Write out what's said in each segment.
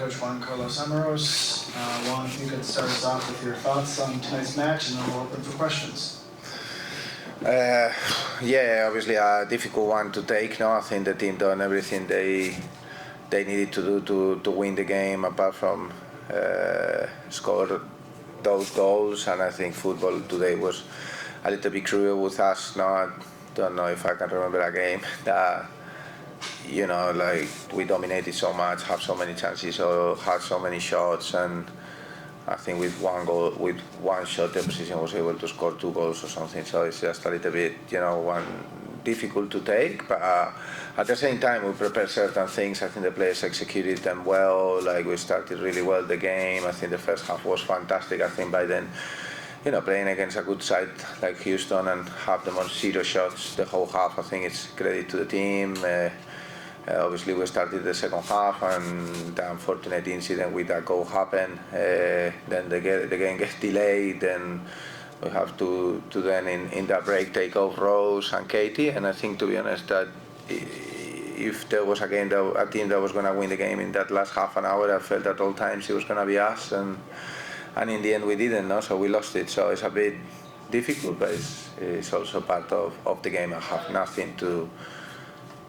Coach Juan Amorós. Juan, if you could start us off with your thoughts on tonight's match, and then we'll open for questions. Yeah, obviously a difficult one to take. No, I think the team done everything they needed to do to win the game, apart from score those goals. And I think football today was a little bit cruel with us. No, I don't know if I can remember a game that, you know, like we dominated so much, have so many chances, or had so many shots, and I think with one goal, with one shot, the opposition was able to score 2 goals or something. So it's just a little bit, you know, one difficult to take. But at the same time, we prepared certain things. I think the players executed them well. Like we started really well the game. I think the first half was fantastic. I think by then, you know, playing against a good side like Houston and have them on 0 shots the whole half, I think it's credit to the team. Obviously, we started the second half, and the unfortunate incident with that goal happened. Then the game gets delayed, and we have to then in that break take off Rose and Katie. And I think, to be honest, that if there was a team that was going to win the game in that last half an hour, I felt at all times it was going to be us, and in the end we didn't. No, so we lost it. So it's a bit difficult, but it's also part of the game. I have nothing to,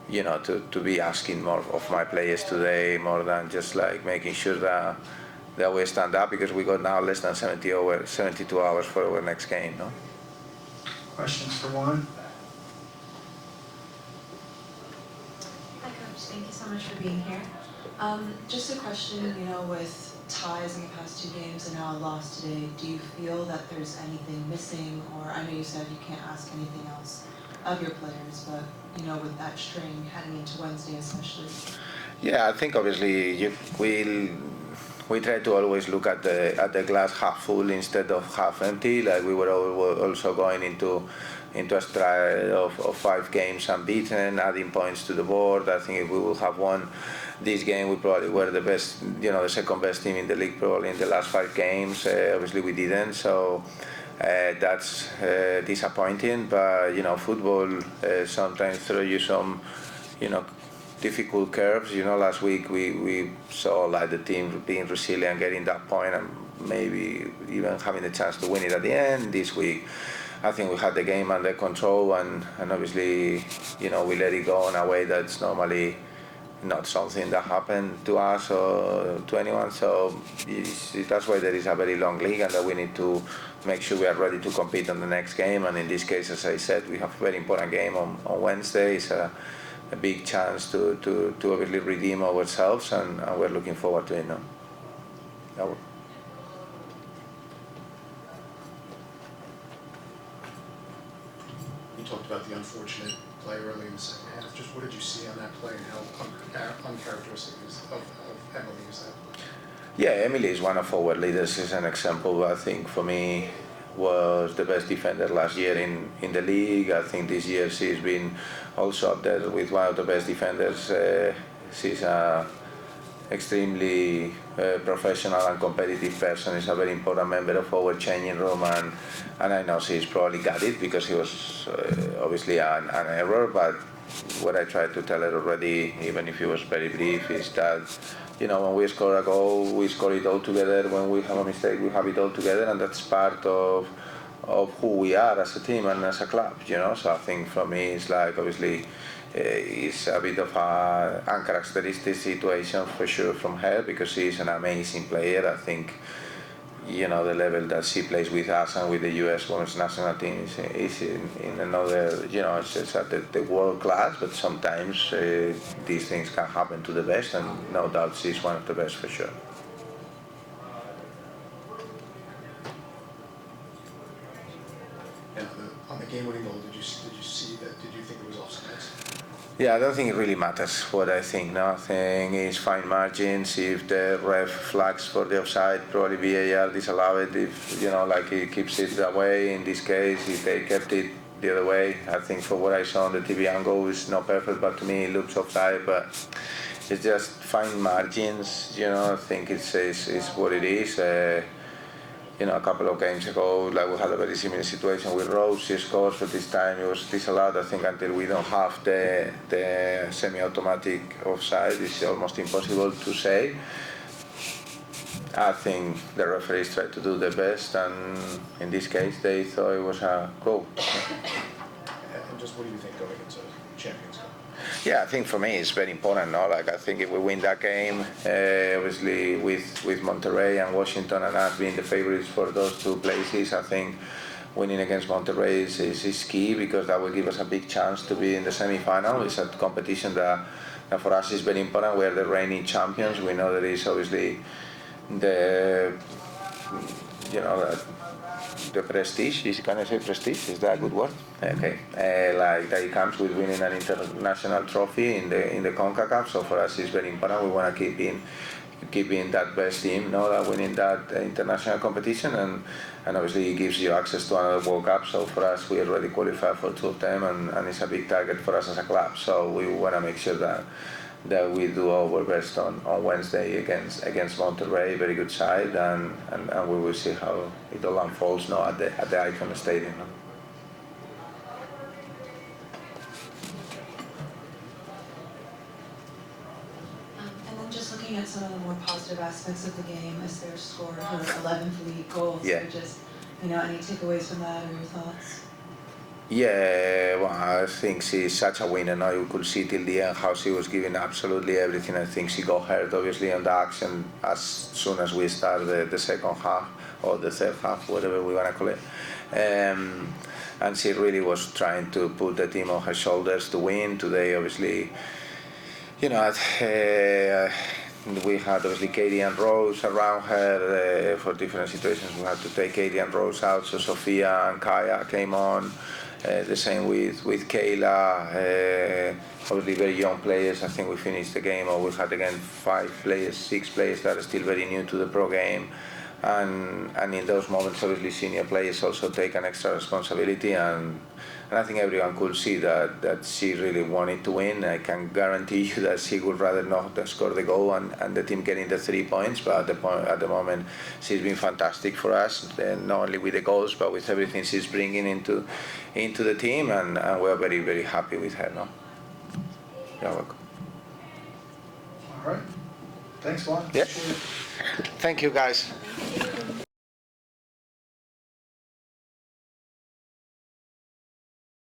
you know, to be asking more of my players today, more than just like making sure that we stand up, because we got now less than 72 hours for our next game. No. Questions for Juan? Hi, Coach. Thank you so much for being here. Just a question, you know, with ties in the past 2 games and now a loss today, do you feel that there's anything missing? Or I know you said you can't ask anything else of your players, but you know, with that string heading into Wednesday especially. Yeah, I think obviously we try to always look at the glass half full instead of half empty. Like we were also going into a stride of 5 games unbeaten, adding points to the board. I think if we would have won this game, we probably were the best, you know, the second best team in the league probably in the last 5 games. Obviously we didn't, so that's disappointing. But you know, football sometimes throws you some, you know, difficult curves. You know, last week we saw like the team being resilient, getting that point, and maybe even having the chance to win it at the end. This week, I think we had the game under control, and obviously, you know, we let it go in a way that's normally not something that happened to us or to anyone. So that's why there is a very long league, and that we need to make sure we are ready to compete on the next game. And in this case, as I said, we have a very important game on Wednesday. It's a big chance to obviously redeem ourselves, and we're looking forward to it now. You talked about the unfortunate play early in the second half. Just what did you see on that play, and how uncharacteristic of Emily is that play? Yeah, Emily is one of our leaders. Is an example. I think for me was the best defender last year in the league. I think this year she's been also up there with one of the best defenders. She's a extremely professional and competitive person. Is a very important member of our changing room, and I know she's probably got it because it was obviously an error. But what I tried to tell her already, even if it was very brief, is that, you know, when we score a goal, we score it all together. When we have a mistake, we have it all together, and that's part of who we are as a team and as a club, you know. So I think for me, it's like obviously it's a bit of a uncharacteristic situation for sure from her, because she's an amazing player. I think, you know, the level that she plays with us and with the US women's national team is in another, you know, it's at the world class. But sometimes these things can happen to the best, and no doubt she's one of the best for sure. And on the game-winning goal, did you see that? Did you think it was offside? Yeah, I don't think it really matters what I think. Nothing is fine margins. If the ref flags for the offside, probably VAR disallow it. If, you know, like he keeps it that way. In this case, if they kept it the other way, I think for what I saw on the TV angle, it's not perfect, but to me it looks offside. But it's just fine margins. You know, I think it's what it is. You know, a couple of games ago, like we had a very similar situation with Rose. She scored, so this time it was disallowed. I think until we don't have the semi-automatic offside, it's almost impossible to say. I think the referees tried to do their best, and in this case, they thought it was a goal. And just what do you think going into Champions Cup? Yeah, I think for me it's very important. No, like I think if we win that game, obviously with Monterrey and Washington and us being the favorites for those two places, I think winning against Monterrey is key, because that will give us a big chance to be in the semi-final. It's a competition that for us is very important. We are the reigning champions. We know there is obviously the prestige. Can I say prestige? Is that a good word? Okay. Like that it comes with winning an international trophy in the CONCACAF. So for us it's very important. We want to keep in that best team, that winning that international competition, and obviously it gives you access to another World Cup. So for us, we already qualified for two of them, and it's a big target for us as a club. So we want to make sure that we do our best on Wednesday against Monterrey, very good side, and we will see how it all unfolds now at the Icon Stadium. No? And then just looking at some of the more positive aspects of the game, as their score, her 11th league goal, Yeah. so just, any takeaways from that or your thoughts? Yeah, well, I think she's such a winner. Now you could see till the end how she was giving absolutely everything. I think she got hurt obviously on the action as soon as we started the second half, or the third half, whatever we want to call it. And she really was trying to put the team on her shoulders to win. Today, obviously, we had obviously Katie and Rose around her for different situations. We had to take Katie and Rose out, so Sophia and Kaya came on. The same with Kayla. Obviously very young players. I think we finished the game, or we had again 6 players that are still very new to the pro game. And in those moments, obviously senior players also take an extra responsibility, and I think everyone could see that she really wanted to win. I can guarantee you that she would rather not score the goal and the team getting the 3 points, but at the moment she's been fantastic for us, not only with the goals but with everything she's bringing into the team, and we're very, very happy with her now. You're welcome. All right. Thanks, Juan. Yeah. Appreciate it. Thank you, guys. Thank you.